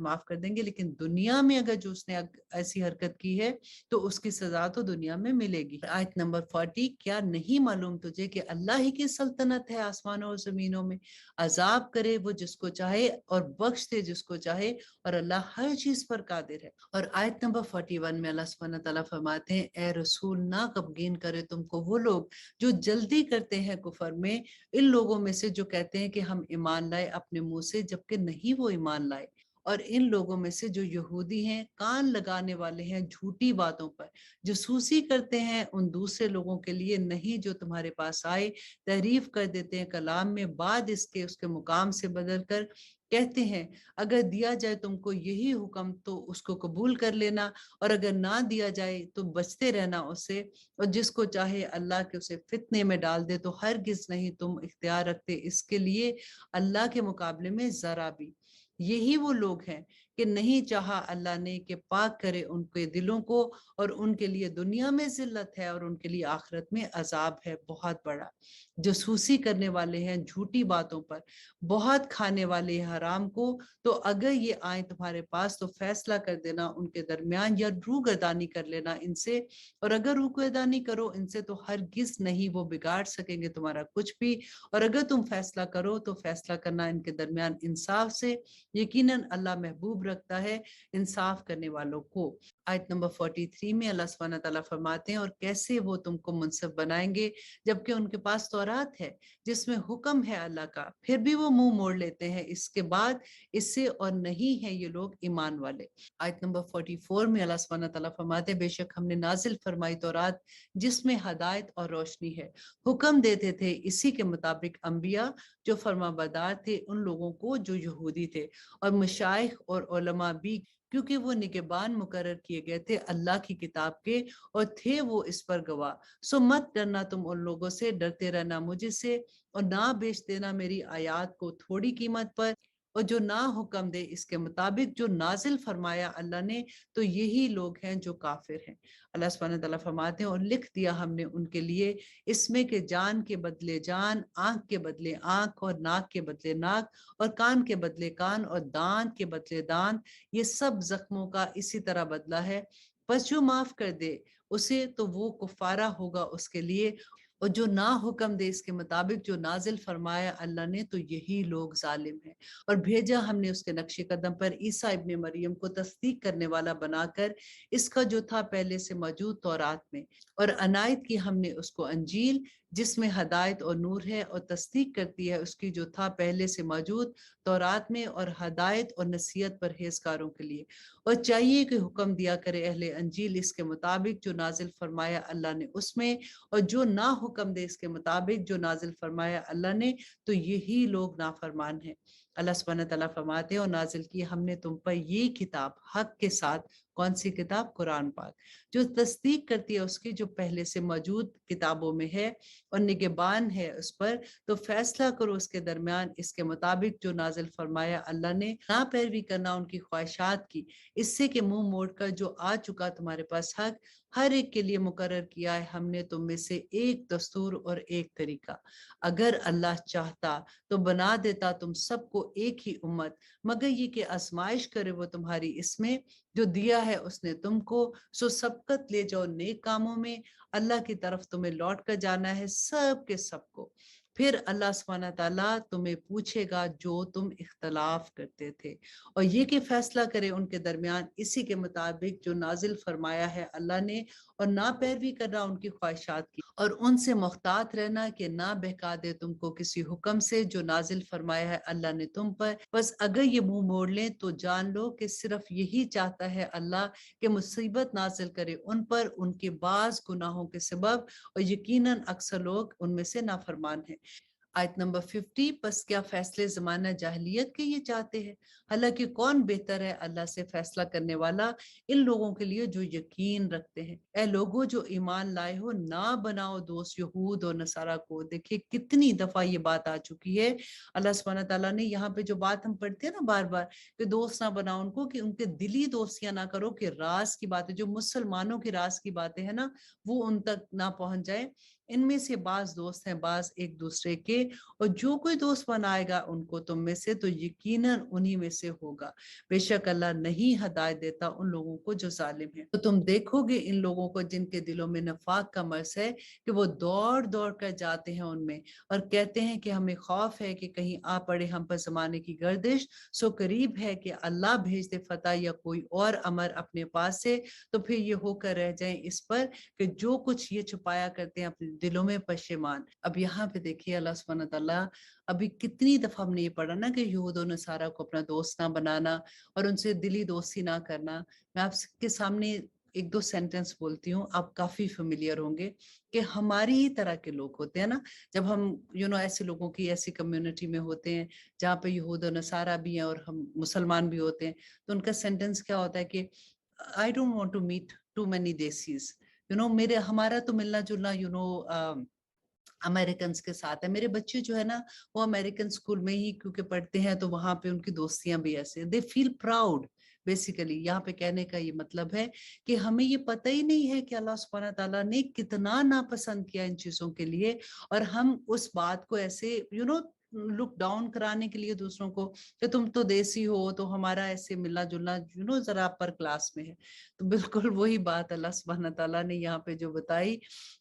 माफ कर देंगे, लेकिन दुनिया में अगर जो उसने ऐसी हरकत की है तो उसकी सजा तो दुनिया में मिलेगी। आयत नंबर 40, क्या नहीं मालूम तुझे कि अल्लाह ही की सल्तनत है आसमानों और जमीनों में, अजाब करे वो जिसको चाहे और बख्श दे जिसको चाहे, और अल्लाह हर चीज पर कादिर है। और आयत नंबर 41 में अल्लाह सुब्हानहू व तआला फरमाते हैं, ए रसूल ना गमगीन करे तुमको वो लोग जो जल्दी करते हैं कुफर में, इन लोगों में से जो कहते हैं कि हम ईमान लाए अपने मुंह से जबकि नहीं वो ईमान लाए, और इन लोगों में से जो यहूदी हैं कान लगाने वाले हैं झूठी बातों पर, जासूसी करते हैं उन दूसरे लोगों के लिए नहीं जो तुम्हारे पास आए, तारीफ कर देते हैं कलाम में बाद इसके उसके मुकाम से बदल कर, कहते हैं अगर दिया जाए तुमको यही हुक्म तो उसको कबूल कर लेना, और अगर ना दिया जाए तो बचते रहना उससे, और जिसको चाहे अल्लाह के उसे फितने में डाल दे तो हरगिज नहीं तुम इख्तियार रखते इसके लिए अल्लाह के मुकाबले में जरा भी। यही वो लोग हैं कि नहीं चाहा अल्लाह ने कि पाक करे उनके दिलों को, और उनके लिए दुनिया में जिल्लत है और उनके लिए आखिरत में अजाब है बहुत बड़ा। जासूसी करने वाले हैं झूठी बातों पर, बहुत खाने वाले हैं हराम को, तो अगर ये आए तुम्हारे पास तो फैसला कर देना उनके दरमियान या रूगर्दानी कर लेना इनसे, और अगर रूगर्दानी करो इनसे तो हरगिज नहीं वो बिगाड़ सकेंगे तुम्हारा कुछ भी, और अगर तुम फैसला करो तो फैसला करना इनके दरमियान इंसाफ से, यकीनन अल्लाह महबूब रखता है इंसाफ करने वालों को। आयत नंबर 43 में अल्लाह सुब्हानहू व तआला फरमाते हैं, और कैसे वो तुमको मुनसिफ बनाएंगे जबकि उनके पास तौरात है जिसमें हुक्म है अल्लाह का, फिर भी वो मुंह मोड़ लेते हैं इसके बाद इससे, और नहीं है ये लोग ईमान वाले। आयत नंबर 44 में अल्लाह सुब्हानहू व तआला फरमाते हैं, बेशक हमने नाजिल फरमाई तौरात जिसमें हदायत और रोशनी है, हुक्म देते थे इसी के मुताबिक अंबिया जो फरमाबरदार थे उन लोगों को जो यहूदी थे, और मशाइख और उलमा भी, क्योंकि वो निगहबान मुकर्रर किए गए थे अल्लाह की किताब के और थे वो इस पर गवाह। सो मत डरना तुम उन लोगों से, डरते रहना मुझे से, और ना बेच देना मेरी आयात को थोड़ी कीमत पर, और जो ना हुक्म दे इसके मुताबिक जो नाजिल फरमाया अल्लाह ने तो यही लोग हैं जो काफिर हैं। अल्लाह सुब्हानहू व तआला फरमाते हैं, और लिख दिया हमने उनके लिए इसमें के जान के बदले जान, आंख के बदले आंख, और नाक के बदले नाक, और कान के बदले कान, और दांत के बदले दांत, ये सब जख्मों का इसी तरह बदला है। बस जो माफ कर दे उसे तो वो कुफारा होगा उसके लिए, और जो ना हुक्म दे इसके मुताबिक जो नाजिल फरमाया अल्लाह ने तो यही लोग जालिम हैं। और भेजा हमने उसके नक्शे कदम पर ईसा इब्ने मरियम को तस्दीक करने वाला बनाकर, इसका जो था पहले से मौजूद तौरात में, और अनायत की हमने उसको अंजील जिसमें हदायत और नूर है, और तस्दीक करती है उसकी जो था पहले से मौजूद तौरात में, और हदायत और नसीहत परहेजगारों के लिए। और चाहिए कि हुक्म दिया करे अहले अंजील इसके मुताबिक जो नाजिल फरमाया अल्लाह ने उसमें, और जो ना हुक्म दे इसके मुताबिक जो नाजिल फरमाया अल्लाह ने तो यही लोग नाफरमान हैं। अल्लाह सुब्हानहू व तआला फरमाते हैं, और नाजिल की हमने तुम पर ये किताब हक के साथ, कौन सी किताब? कुरान पाक, जो तस्दीक करती है उसकी जो पहले से मौजूद किताबों में है, और निगहबान है उस पर, तो फैसला करो उसके दरमियान इसके मुताबिक जो नाजिल फरमाया अल्लाह ने, ना पैरवी करना उनकी ख्वाहिशात की, इससे के मुंह मोड़कर जो आ चुका तुम्हारे पास हक, हर एक के लिए मुकर्रर किया है हमने तुम में से एक दस्तूर और एक तरीका। अगर अल्लाह चाहता तो बना देता तुम सबको एक ही उम्मत, मगर ये कि आजमाइश करे वो तुम्हारी इसमें जो दिया है उसने तुमको, सो सबकत ले जाओ नेक कामों में, अल्लाह की तरफ तुम्हें लौट कर जाना है सब के सबको, फिर अल्लाह सुब्हानहू व तआला तुम्हें पूछेगा जो तुम इख्तलाफ करते थे, और ये कि फैसला करे उनके दरमियान इसी के मुताबिक जो नाजिल फरमाया है अल्लाह ने, और ना पैरवी करना उनकी ख्वाहिशात की, और उनसे मुख्तात रहना कि ना बहका दे तुमको किसी हुक्म से जो नाजिल फरमाया है अल्लाह ने तुम पर। बस अगर ये मुंह मोड़ लें तो जान लो कि सिर्फ यही चाहता है अल्लाह कि मुसीबत नाजिल करे उन पर उनके बाज गुनाहों के सबब, और यकीनन अक्सर लोग उनमें से नाफरमान हैं। आयत नंबर 50, बस क्या फैसले जमाना जाहिलियत के ये चाहते हैं, हालांकि कौन बेहतर है अल्लाह से फैसला करने वाला इन लोगों के लिए जो यकीन रखते हैं। ए लोगों जो ईमान लाए हो, ना बनाओ दोस्त यहूद और नसारा को। देखिए कितनी दफा ये बात आ चुकी है, अल्लाह सुब्हानहू व तआला ने यहाँ पे जो बात हम पढ़ते हैं ना बार बार कि दोस्त ना बनाओ उनको, कि उनके दिली दोस्तियां ना करो, कि राज की बातें जो मुसलमानों की राज की बातें है ना वो उन तक ना पहुंच जाए, इनमें से बाज दोस्त हैं, बाज एक दूसरे के, और जो कोई दोस्त बनाएगा उनको तुम में से तो यकीनन उन्हीं में से होगा। बेशक अल्लाह नहीं हदायत देता उन लोगों को जो जालिम है। तो तुम देखोगे इन लोगों को जिनके दिलों में नफाक का मर्ज है कि वो दौड़ दौड़ कर जाते हैं उनमें और कहते हैं कि हमें खौफ है कि कहीं आ पड़े हम पर जमाने की गर्दिश, सो करीब है कि अल्लाह भेज दे फतह या कोई और अमर अपने पास से, तो फिर ये होकर रह जाएं इस पर कि जो कुछ ये छुपाया करते हैं अपने दिलों में पशेमान। अब यहाँ पे देखिए अल्लाह सुब्हानहू तआला, अभी कितनी दफा हमने ये पढ़ा ना कि यहूद और नसारा को अपना दोस्त ना बनाना और उनसे दिली दोस्ती ना करना। मैं आपके सामने एक दो सेंटेंस बोलती हूँ, आप काफी फेमिलियर होंगे कि हमारी ही तरह के लोग होते हैं ना, जब हम ऐसे लोगों की ऐसी कम्युनिटी में होते हैं जहाँ पे यहूद और नसारा भी हैं और हम मुसलमान भी होते हैं, तो उनका सेंटेंस क्या होता है कि I don't want to meet too many desis, मेरे हमारा तो मिलना जुलना अमेरिकन के साथ है। मेरे बच्चे जो है ना वो अमेरिकन स्कूल में ही क्योंकि पढ़ते हैं, तो वहां पे उनकी दोस्तियां भी ऐसे, दे फील प्राउड। बेसिकली यहाँ पे कहने का ये मतलब है कि हमें ये पता ही नहीं है कि अल्लाह सुब्हानहू तआला ने कितना नापसंद किया इन चीजों के लिए, और हम उस बात को ऐसे लुक डाउन कराने के लिए दूसरों को कि तुम तो देसी हो, तो हमारा ऐसे मिलना जुलना जरा अपर क्लास में है। तो बिल्कुल वही बात अल्लाह सुब्हानहू तआला ने यहाँ पे जो बताई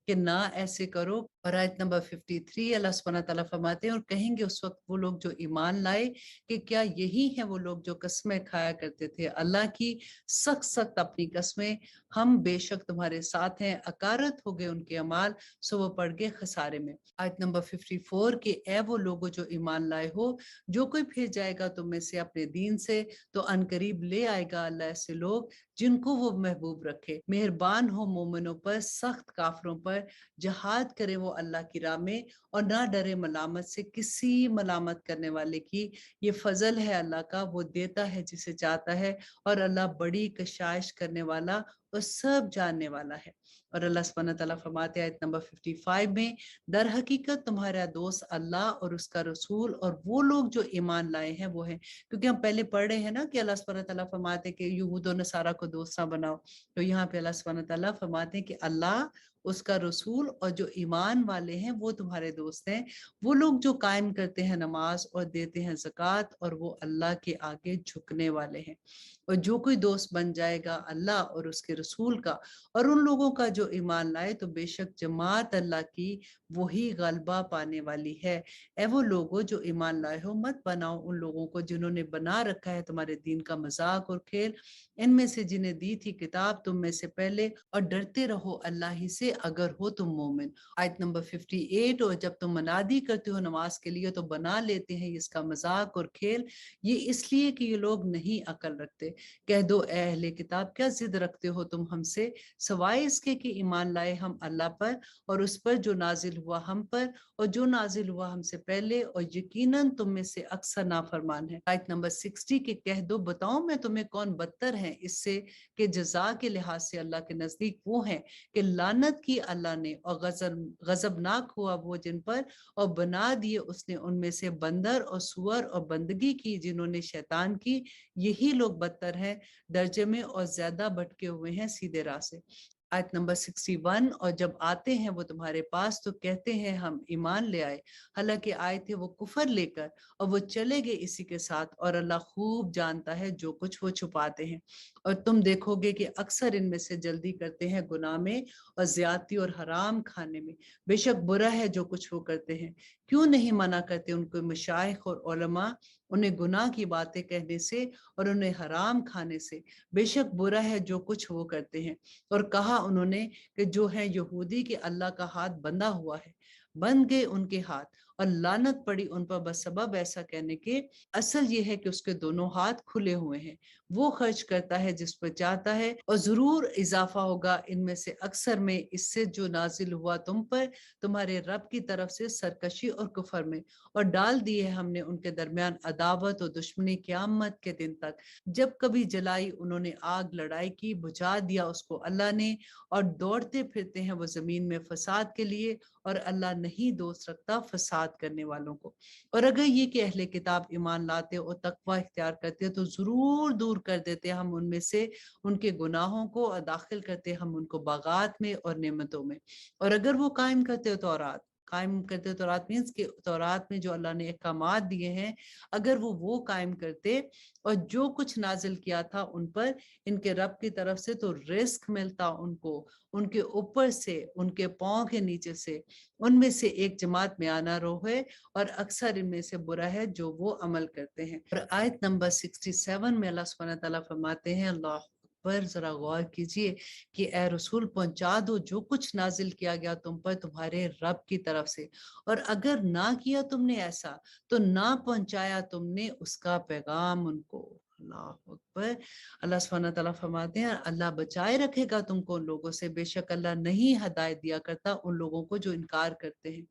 कि ना ऐसे करो। और आयत नंबर 53 अल्लाह सुब्हानहू तआला फरमाते हैं, और कहेंगे उस वक्त वो लोग जो ईमान लाए कि क्या यही है वो लोग जो कस्में खाया करते थे अल्लाह की, सख्त सख्त अपनी कस्में, हम बेशक तुम्हारे साथ हैं, अकारत हो गए उनके अमाल, सो वो पड़ गए खसारे में। आयत नंबर 54 के ए वो लोगो जो ईमान लाए हो, जो कोई फिर जाएगा तुम में से अपने दीन से, तो अनकरीब ले आएगा अल्लाह ऐसे लोग जिनको वो महबूब रखे, मेहरबान हो मोमिनों पर, सख्त काफरों पर, जहाद करे वो अल्लाह की राह में, और ना डरे मलामत से किसी मलामत करने वाले की। ये फजल है अल्लाह का, वो देता है जिसे चाहता है, और अल्लाह बड़ी कशाइश करने वाला और सब जानने वाला है। और अल्लाह सुब्हानहू तआला फरमाते हैं आयत नंबर 55 में, दर हकीकत तुम्हारा दोस्त अल्लाह और उसका रसूल और वो लोग जो ईमान लाए हैं वो है। क्योंकि हम पहले पढ़ रहे हैं ना कि अल्लाह सुब्हानहू तआला फरमाते हैं कि यहूद और नसारा को दोस्त ना बनाओ, तो यहाँ पे अल्लाह सुब्हानहू तआला फरमाते हैं कि अल्लाह, उसका रसूल और जो ईमान वाले हैं वो तुम्हारे दोस्त हैं, वो लोग जो कायम करते हैं नमाज और देते हैं ज़कात, और वो अल्लाह के आगे झुकने वाले हैं। और जो कोई दोस्त बन जाएगा अल्लाह और उसके रसूल का और उन लोगों का जो ईमान लाए, तो बेशक जमात अल्लाह की वही गलबा पाने वाली है। ए वो लोगों जो ईमान लाए हो, मत बनाओ उन लोगों को जिन्होंने बना रखा है तुम्हारे दीन का मजाक और खेल, इनमें से जिन्हें दी थी किताब तुम में से पहले, और डरते रहो अल्लाह ही से अगर हो तुम मोमिन। आयत नंबर 58, और जब तुम मनादी करते हो नमाज के लिए तो बना लेते हैं इसका मजाक और खेल, ये इसलिए कि ये लोग नहीं अकल रखते। कह दो ए अहले किताब, क्या जिद रखते हो तुम हमसे, सवाए इसके कि ईमान लाए हम अल्लाह पर और उस पर जो नाजिल हुआ हम पर और जो नाजिल हुआ हमसे पहले, और यकीनन तुम में से अक्सर नाफरमान है। आयत नंबर 60 के कह दो, बताओ मैं तुम्हें कौन बदतर है इससे कि जजा के लिहाज से अल्लाह के नजदीक वो है कि लानत की अल्लाह ने और गजबनाक हुआ वो जिन पर, और बना दिए उसने उनमें से बंदर और सुअर और बंदगी की जिन्होंने शैतान की, यही लोग बदतर हैं दर्जे में और ज्यादा भटके हुए हैं सीधे राह से। आयत नंबर 61, और जब आते हैं वो तुम्हारे पास तो कहते हैं हम ईमान ले आए, हालांकि आए थे वो कुफर लेकर, और वो चले गए इसी के साथ, और अल्लाह खूब जानता है जो कुछ वो छुपाते हैं। और तुम देखोगे कि अक्सर इनमें से जल्दी करते हैं गुनाह में और ज्यादती और हराम खाने में, बेशक बुरा है जो कुछ वो करते हैं। क्यों नहीं मना करते उनको मशाइख और उलमा उन्हें गुनाह की बातें कहने से और उन्हें हराम खाने से, बेशक बुरा है जो कुछ वो करते हैं। और कहा उन्होंने कि जो है यहूदी कि अल्लाह का हाथ बंधा हुआ है, बंध गए उनके हाथ, और लानत पड़ी उन पर बसबब ऐसा कहने के। असल ये है कि उसके दोनों हाथ खुले हुए हैं, वो खर्च करता है जिस पर चाहता है, और जरूर इजाफा होगा इनमें से अक्सर में इससे जो नाजिल हुआ तुम पर तुम्हारे रब की तरफ से सरकशी और कुफर में, और डाल दिए हमने उनके दरमियान अदावत और दुश्मनी क़यामत के दिन तक। जब कभी जलाई उन्होंने आग लड़ाई की, बुझा दिया उसको अल्लाह ने, और दौड़ते फिरते हैं वो जमीन में फसाद के लिए, اور اللہ نہیں دوست رکھتا فساد کرنے والوں کو۔ اور اگر یہ کہ اہل کتاب ایمان لاتے اور تقوی اختیار کرتے تو ضرور دور کر دیتے ہم ان میں سے ان کے گناہوں کو، اور داخل کرتے ہم ان کو باغات میں اور نعمتوں میں۔ اور اگر وہ قائم کرتے تورات مینس کہ تورات میں جو اللہ نے احکامات دیے ہیں، اگر وہ قائم کرتے اور جو کچھ نازل کیا تھا ان پر ان کے رب کی طرف سے، تو رزق ملتا ان کو ان کے اوپر سے، ان کے پاؤں کے نیچے سے۔ ان میں سے ایک جماعت میں آنا رو ہے اور اکثر ان میں سے برا ہے جو وہ عمل کرتے ہیں۔ اور آیت نمبر 67 میں اللہ سبحانہ تعالیٰ فرماتے ہیں، اللہ پر ذرا غور کیجئے کہ اے رسول پہنچا دو جو کچھ نازل کیا گیا تم پر تمہارے رب کی طرف سے، اور اگر نہ کیا تم نے ایسا تو نہ پہنچایا تم نے اس کا پیغام ان کو۔ اللہ اکبر۔ اللہ سبحانہ تعالیٰ فرماتے ہیں اللہ بچائے رکھے گا تم کو ان لوگوں سے، بے شک اللہ نہیں ہدایت دیا کرتا ان لوگوں کو جو انکار کرتے ہیں۔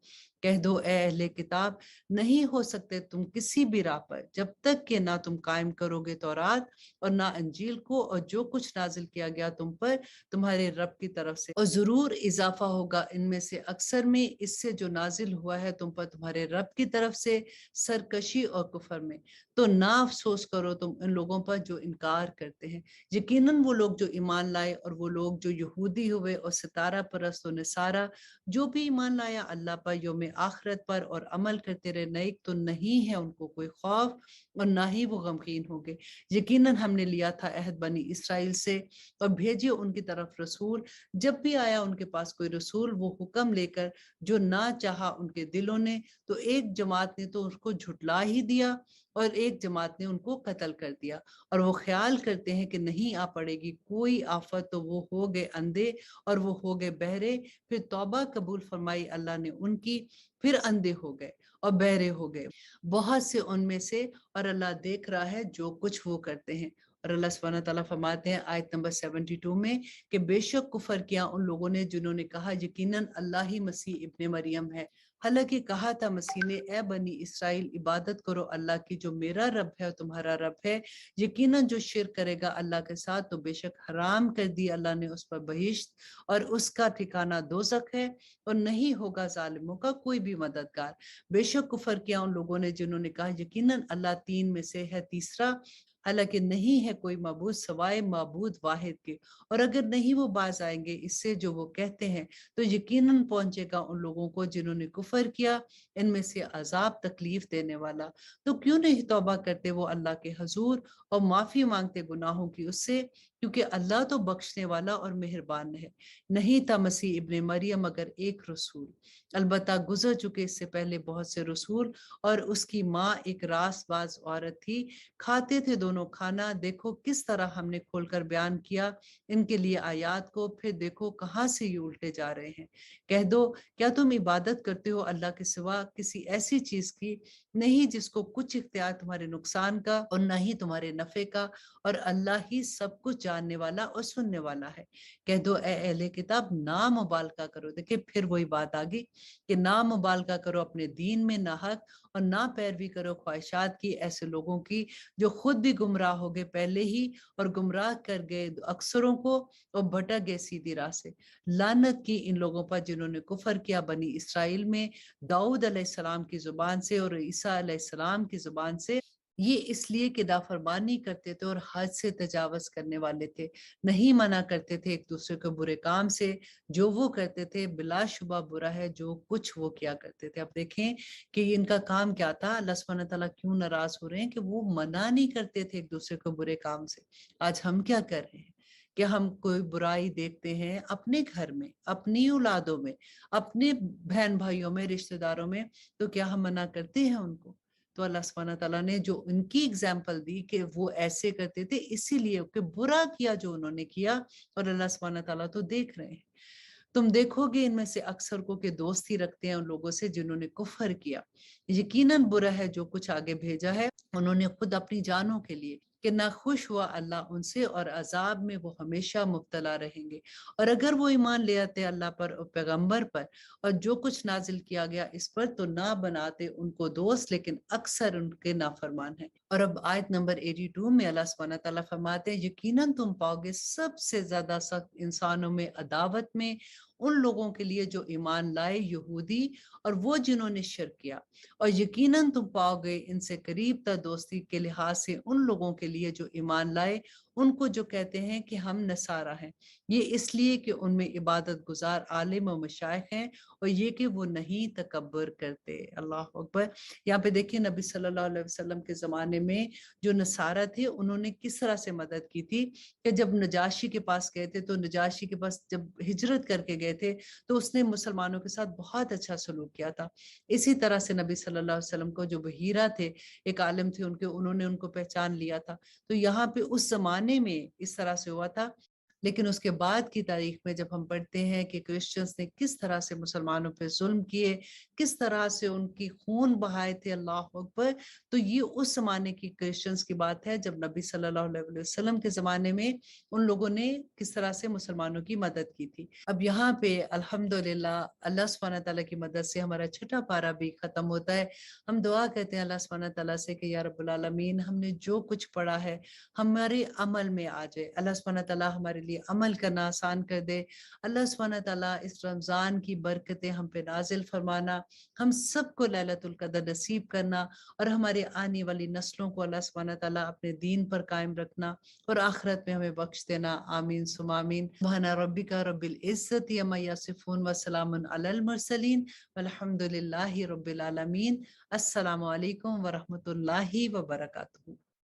کہہ دو اے اہل کتاب، نہیں ہو سکتے تم کسی بھی راہ پر جب تک کہ نہ تم قائم کرو گے تورات اور نہ انجیل کو اور جو کچھ نازل کیا گیا تم پر تمہارے رب کی طرف سے، اور ضرور اضافہ ہوگا ان میں سے اکثر میں اس سے جو نازل ہوا ہے تم پر تمہارے رب کی طرف سے سرکشی اور کفر میں۔ تو نہ افسوس کرو تم ان لوگوں پر جو انکار کرتے ہیں۔ یقیناً وہ لوگ جو ایمان لائے اور وہ لوگ جو یہودی ہوئے اور ستارہ پرست و نصارہ، جو بھی ایمان لایا اللہ پر، یوم آخرت پر، اور عمل کرتے رہے نیک، تو نہیں ہے ان کو کوئی خوف اور نہ ہی وہ غمگین ہوں گے۔ یقیناً ہم نے لیا تھا عہد بنی اسرائیل سے اور بھیجے ان کی طرف رسول، جب بھی آیا ان کے پاس کوئی رسول وہ حکم لے کر جو نہ چاہا ان کے دلوں نے، تو ایک جماعت نے تو اس کو جھٹلا ہی دیا اور ایک جماعت نے ان کو قتل کر دیا، اور وہ خیال کرتے ہیں کہ نہیں آ پڑے گی کوئی آفت، تو وہ ہو گئے اندھے اور وہ ہو گئے بہرے، پھر توبہ قبول فرمائی اللہ نے ان کی، پھر اندھے ہو گئے اور بہرے ہو گئے بہت سے ان میں سے، اور اللہ دیکھ رہا ہے جو کچھ وہ کرتے ہیں۔ اور اللہ سبحانہ تعالیٰ فرماتے ہیں آیت نمبر 72 میں کہ بے شک کفر کیا ان لوگوں نے جنہوں نے کہا یقیناً اللہ ہی مسیح ابن مریم ہے، حالانکہ کہا تھا مسیح نے اے بنی اسرائیل عبادت کرو اللہ کی جو میرا رب ہے اور تمہارا رب ہے، یقیناً جو شرک کرے گا اللہ کے ساتھ تو بے شک حرام کر دی اللہ نے اس پر بہشت، اور اس کا ٹھکانہ دوزخ ہے، اور نہیں ہوگا ظالموں کا کوئی بھی مددگار۔ بے شک کفر کیا ان لوگوں نے جنہوں نے کہا یقیناً اللہ تین میں سے ہے تیسرا، حالانکہ نہیں ہے کوئی معبود سوائے معبود واحد کے، اور اگر نہیں وہ باز آئیں گے اس سے جو وہ کہتے ہیں تو یقیناً پہنچے گا ان لوگوں کو جنہوں نے کفر کیا ان میں سے عذاب تکلیف دینے والا۔ تو کیوں نہیں توبہ کرتے وہ اللہ کے حضور اور معافی مانگتے گناہوں کی اس سے، کیونکہ اللہ تو بخشنے والا اور مہربان ہے۔ نہیں تھا مسیح ابن مریم مگر ایک رسول، البتہ گزر چکے اس سے پہلے بہت سے رسول، اور اس کی ماں ایک راست باز عورت تھی، کھاتے تھے دونوں کھانا، دیکھو کس طرح ہم نے کھول کر بیان کیا ان کے لیے آیات کو، پھر دیکھو کہاں سے یہ الٹے جا رہے ہیں۔ کہہ دو کیا تم عبادت کرتے ہو اللہ کے سوا کسی ایسی چیز کی نہیں جس کو کچھ اختیار تمہارے نقصان کا اور نہ ہی تمہارے نفع کا، اور اللہ ہی سب کچھ جاننے والا اور سننے والا ہے۔ کہہ دو اے اہل کتاب نہ مبالغہ کرو، دیکھیں پھر وہی بات آگی کہ نہ مبالغہ کرو اپنے دین میں نہ حق، اور نہ پیروی کرو خواہشات کی ایسے لوگوں کی جو خود بھی گمراہ ہو گئے پہلے ہی اور گمراہ کر گئے اکثروں کو اور بھٹک گئے سیدھی راہ سے۔ لعنت کی ان لوگوں پر جنہوں نے کفر کیا بنی اسرائیل میں داؤد علیہ السلام کی زبان سے اور عیسیٰ علیہ السلام کی زبان سے، یہ اس لیے کہ نافرمانی کرتے تھے اور حد سے تجاوز کرنے والے تھے، نہیں منع کرتے تھے ایک دوسرے کو برے کام سے، جو وہ کرتے تھے بلا شبہ برا ہے جو کچھ وہ کیا کرتے تھے۔ اب دیکھیں کہ ان کا کام کیا تھا، اللہ سبحانہ تعالیٰ کیوں ناراض ہو رہے ہیں کہ وہ منع نہیں کرتے تھے ایک دوسرے کو برے کام سے۔ آج ہم کیا کر رہے ہیں کہ ہم کوئی برائی دیکھتے ہیں اپنے گھر میں، اپنی اولادوں میں، اپنے بہن بھائیوں میں، رشتہ داروں میں، تو کیا ہم منع کرتے ہیں ان کو؟ تو اللہ سبحانہ تعالیٰ نے جو ان کی اگزامپل دی کہ وہ ایسے کرتے تھے اسی لیے کہ برا کیا جو انہوں نے کیا، اور اللہ سبحانہ تعالیٰ تو دیکھ رہے ہیں۔ تم دیکھو گے ان میں سے اکثر کو کہ دوستی رکھتے ہیں ان لوگوں سے جنہوں نے کفر کیا، یقیناً برا ہے جو کچھ آگے بھیجا ہے انہوں نے خود اپنی جانوں کے لیے، کہ نہ خوش ہوا اللہ ان سے اور عذاب میں وہ ہمیشہ مبتلا رہیں گے۔ اور اگر وہ ایمان لے آتے اللہ پر اور پیغمبر پر اور جو کچھ نازل کیا گیا اس پر، تو نہ بناتے ان کو دوست لیکن اکثر ان کے نافرمان ہیں۔ اور اب آیت نمبر 82 میں اللہ سبحانہ تعالیٰ فرماتے ہیں یقیناً تم پاؤ گے سب سے زیادہ سخت انسانوں میں عداوت میں ان لوگوں کے لیے جو ایمان لائے یہودی اور وہ جنہوں نے شرک کیا، اور یقیناً تم پاؤ گے ان سے قریب تر دوستی کے لحاظ سے ان لوگوں کے لیے جو ایمان لائے ان کو جو کہتے ہیں کہ ہم نصارہ ہیں، یہ اس لیے کہ ان میں عبادت گزار عالم و مشائخ ہیں اور یہ کہ وہ نہیں تکبر کرتے۔ اللہ اکبر۔ یہاں پہ دیکھیں نبی صلی اللہ علیہ وسلم کے زمانے میں جو نصارہ تھے انہوں نے کس طرح سے مدد کی تھی کہ جب نجاشی کے پاس گئے تھے تو نجاشی کے پاس جب ہجرت کر کے گئے تھے تو اس نے مسلمانوں کے ساتھ بہت اچھا سلوک کیا تھا۔ اسی طرح سے نبی صلی اللہ علیہ وسلم کو جو بحیرہ تھے، ایک عالم تھے انہوں نے ان کو پہچان لیا تھا، تو یہاں پہ اس زمانے میں اس طرح سے ہوا تھا۔ لیکن اس کے بعد کی تاریخ میں جب ہم پڑھتے ہیں کہ کرسچنز نے کس طرح سے مسلمانوں پہ ظلم کیے، کس طرح سے ان کی خون بہائے تھے، اللہ اکبر، تو یہ اس زمانے کی کرسچنز کی بات ہے جب نبی صلی اللہ علیہ وسلم کے زمانے میں ان لوگوں نے کس طرح سے مسلمانوں کی مدد کی تھی۔ اب یہاں پہ الحمدللہ اللہ سبحانہ تعالیٰ کی مدد سے ہمارا چھٹا پارہ بھی ختم ہوتا ہے۔ ہم دعا کہتے ہیں اللہ سبحانہ تعالیٰ سے کہ یا رب العالمین ہم نے جو کچھ پڑھا ہے ہمارے عمل میں آ جائے، اللہ سبحانہ تعالیٰ ہمارے لیے عمل کرنا آسان کر دے۔ اللہ سبحانہ تعالیٰ اس رمضان کی برکتیں ہم پہ نازل فرمانا، ہم سب کو لیلۃ القدر نصیب کرنا، اور ہمارے آنے والی نسلوں کو اللہ سبحانہ تعالیٰ اپنے دین پر قائم رکھنا اور آخرت میں ہمیں بخش دینا۔ آمین ثم آمین۔ سبحان ربک رب العزت عما یصفون وسلام علی المرسلین والحمد للہ رب العالمین۔ السلام علیکم ورحمۃ اللہ وبرکاتہ۔